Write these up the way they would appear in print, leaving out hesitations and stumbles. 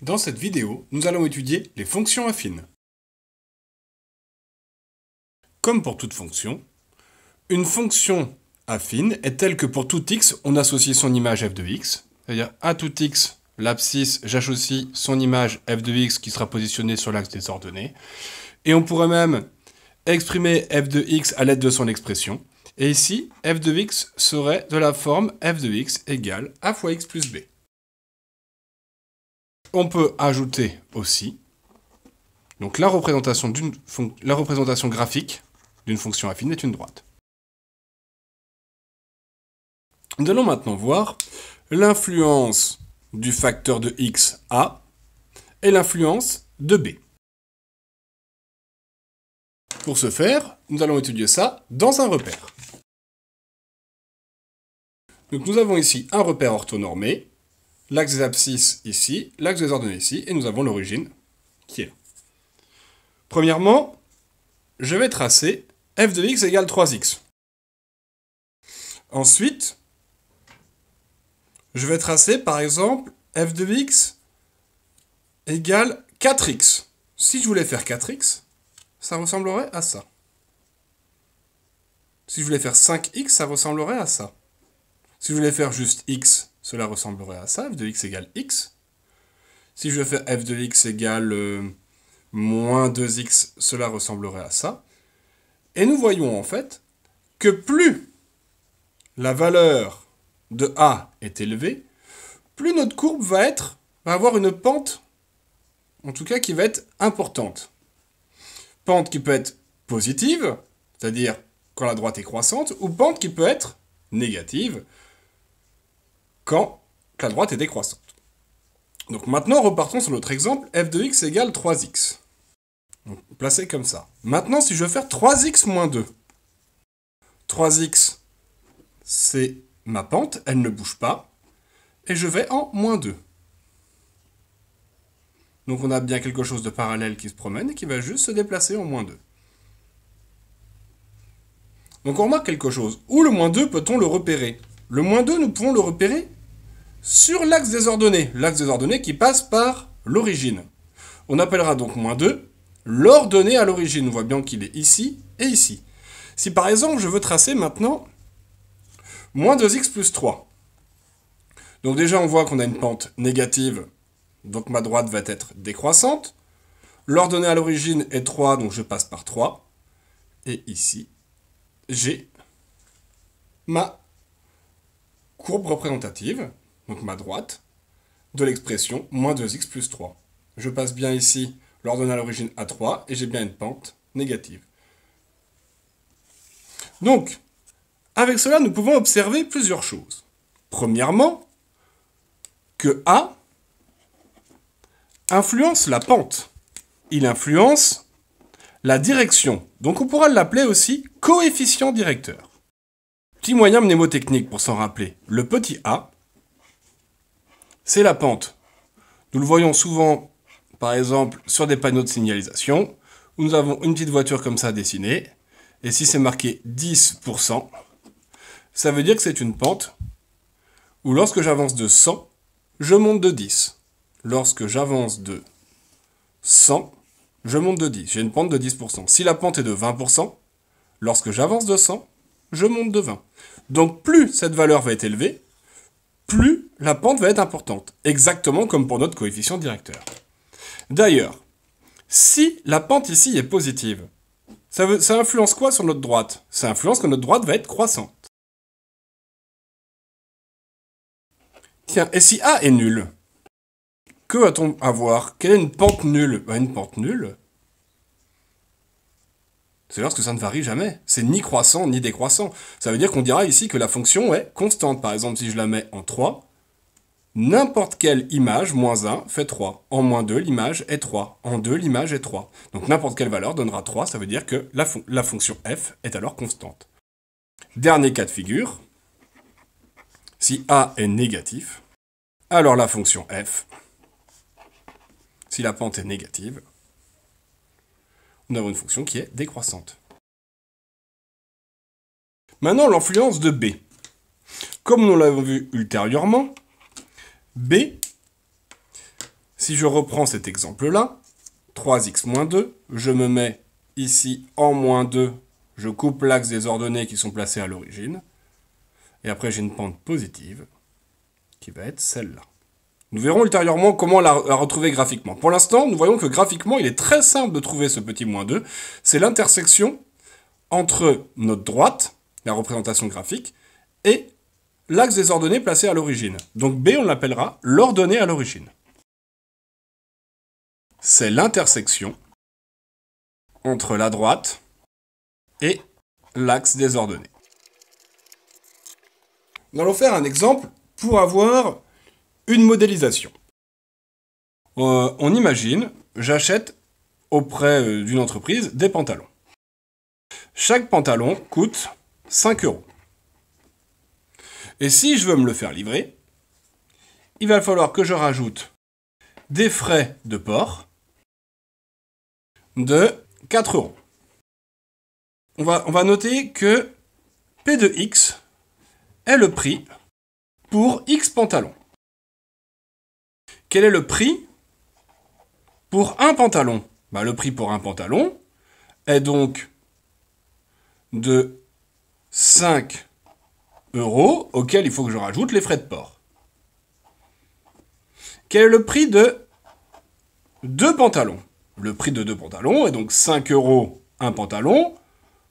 Dans cette vidéo, nous allons étudier les fonctions affines. Comme pour toute fonction, une fonction affine est telle que pour tout x, on associe son image f de x, c'est-à-dire à tout x, l'abscisse, j'associe son image f de x qui sera positionnée sur l'axe des ordonnées, et on pourrait même exprimer f de x à l'aide de son expression, et ici, f de x serait de la forme f de x égale a fois x plus b. On peut ajouter aussi donc la représentation graphique d'une fonction affine est une droite. Nous allons maintenant voir l'influence du facteur de x a et l'influence de b. Pour ce faire, nous allons étudier ça dans un repère. Donc nous avons ici un repère orthonormé, l'axe des abscisses ici, l'axe des ordonnées ici, et nous avons l'origine qui est là. Premièrement, je vais tracer f de x égale 3x. Ensuite, je vais tracer par exemple f de x égale 4x. Si je voulais faire 4x, ça ressemblerait à ça. Si je voulais faire 5x, ça ressemblerait à ça. Si je voulais faire juste x, cela ressemblerait à ça, f de x égale x. Si je veux faire f de x égale moins 2x, cela ressemblerait à ça. Et nous voyons en fait que plus la valeur de a est élevée, plus notre courbe va avoir une pente, en tout cas qui va être importante. Pente qui peut être positive, c'est-à-dire quand la droite est croissante, ou pente qui peut être négative, quand la droite est décroissante. Donc maintenant, repartons sur notre exemple, f de x égale 3x. Donc, placé comme ça. Maintenant, si je veux faire 3x moins 2, 3x, c'est ma pente, elle ne bouge pas, et je vais en moins 2. Donc on a bien quelque chose de parallèle qui se promène et qui va juste se déplacer en moins 2. Donc on remarque quelque chose. Où le moins 2 peut-on le repérer? Le moins 2, nous pouvons le repérer sur l'axe des ordonnées. L'axe des ordonnées qui passe par l'origine. On appellera donc moins 2 l'ordonnée à l'origine. On voit bien qu'il est ici et ici. Si par exemple je veux tracer maintenant moins 2x plus 3. Donc déjà on voit qu'on a une pente négative, donc ma droite va être décroissante. L'ordonnée à l'origine est 3, donc je passe par 3. Et ici, j'ai ma courbe représentative, donc ma droite, de l'expression moins 2x plus 3. Je passe bien ici l'ordonnée à l'origine à 3 et j'ai bien une pente négative. Donc, avec cela, nous pouvons observer plusieurs choses. Premièrement, que A influence la pente. Il influence la direction. Donc on pourra l'appeler aussi coefficient directeur. Petit moyen mnémotechnique pour s'en rappeler. Le petit a, c'est la pente. Nous le voyons souvent, par exemple, sur des panneaux de signalisation, où nous avons une petite voiture comme ça dessinée, et si c'est marqué 10%, ça veut dire que c'est une pente où lorsque j'avance de 100, je monte de 10. Lorsque j'avance de 100, je monte de 10. J'ai une pente de 10%. Si la pente est de 20%, lorsque j'avance de 100, je monte de 20. Donc plus cette valeur va être élevée, plus la pente va être importante. Exactement comme pour notre coefficient directeur. D'ailleurs, si la pente ici est positive, ça influence quoi sur notre droite? Ça influence que notre droite va être croissante. Tiens, et si A est nul? Que va-t-on avoir? Quelle est une pente nulle? Une pente nulle, c'est lorsque ça ne varie jamais. C'est ni croissant ni décroissant. Ça veut dire qu'on dira ici que la fonction est constante. Par exemple, si je la mets en 3, n'importe quelle image, moins 1, fait 3. En moins 2, l'image est 3. En 2, l'image est 3. Donc n'importe quelle valeur donnera 3. Ça veut dire que la fonction f est alors constante. Dernier cas de figure. Si a est négatif, alors la fonction f, si la pente est négative, nous avons une fonction qui est décroissante. Maintenant, l'influence de b. Comme nous l'avons vu ultérieurement, b, Si je reprends cet exemple-là, 3x moins 2, je me mets ici en moins 2, je coupe l'axe des ordonnées qui sont placées à l'origine, et après j'ai une pente positive qui va être celle-là. Nous verrons ultérieurement comment la retrouver graphiquement. Pour l'instant, nous voyons que graphiquement, il est très simple de trouver ce petit moins 2. C'est l'intersection entre notre droite, la représentation graphique, et l'axe des ordonnées placées à l'origine. Donc B, on l'appellera l'ordonnée à l'origine. C'est l'intersection entre la droite et l'axe des ordonnées. Nous allons faire un exemple pour avoir une modélisation. On imagine, j'achète auprès d'une entreprise des pantalons. Chaque pantalon coûte 5 €. Et si je veux me le faire livrer, il va falloir que je rajoute des frais de port de 4 €. On va noter que P de X est le prix pour X pantalons. Quel est le prix pour un pantalon? Le prix pour un pantalon est donc de 5 € auquel il faut que je rajoute les frais de port. Quel est le prix de 2 pantalons? Le prix de 2 pantalons est donc 5 € un pantalon,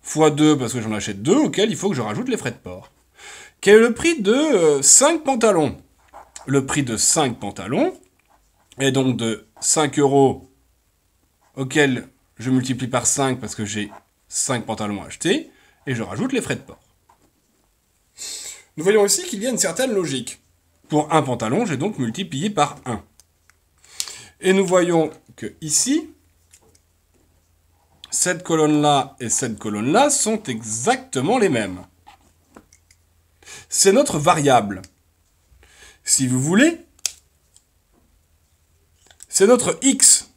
fois 2 parce que j'en achète 2, auquel il faut que je rajoute les frais de port. Quel est le prix de 5 pantalons? Le prix de 5 pantalons est donc de 5 € auquel je multiplie par 5 parce que j'ai 5 pantalons à acheter, et je rajoute les frais de port. Nous voyons aussi qu'il y a une certaine logique. Pour un pantalon, j'ai donc multiplié par 1. Et nous voyons que ici, cette colonne-là et cette colonne-là sont exactement les mêmes. C'est notre variable. Si vous voulez, c'est notre x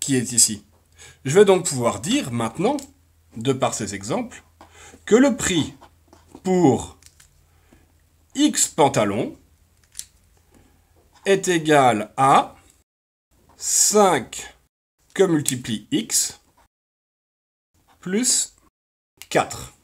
qui est ici. Je vais donc pouvoir dire maintenant, de par ces exemples, que le prix pour x pantalons est égal à 5 que multiplie x plus 4.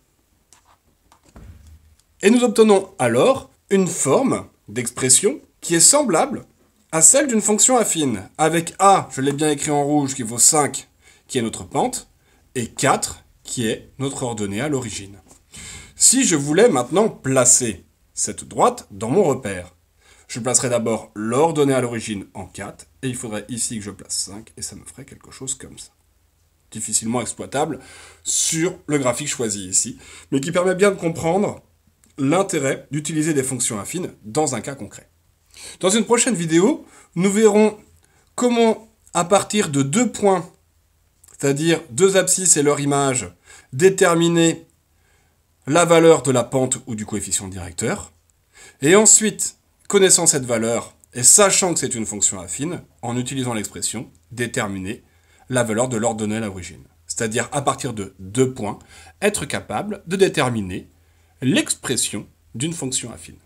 Et nous obtenons alors une forme d'expression qui est semblable à celle d'une fonction affine, avec a, je l'ai bien écrit en rouge, qui vaut 5, qui est notre pente, et 4, qui est notre ordonnée à l'origine. Si je voulais maintenant placer cette droite dans mon repère, je placerai d'abord l'ordonnée à l'origine en 4, et il faudrait ici que je place 5, et ça me ferait quelque chose comme ça. Difficilement exploitable sur le graphique choisi ici, mais qui permet bien de comprendre l'intérêt d'utiliser des fonctions affines dans un cas concret. Dans une prochaine vidéo, nous verrons comment, à partir de 2 points, c'est-à-dire 2 abscisses et leur image, déterminer la valeur de la pente ou du coefficient directeur, et ensuite, connaissant cette valeur et sachant que c'est une fonction affine, en utilisant l'expression, déterminer la valeur de l'ordonnée à l'origine. C'est-à-dire, à partir de 2 points, être capable de déterminer l'expression d'une fonction affine.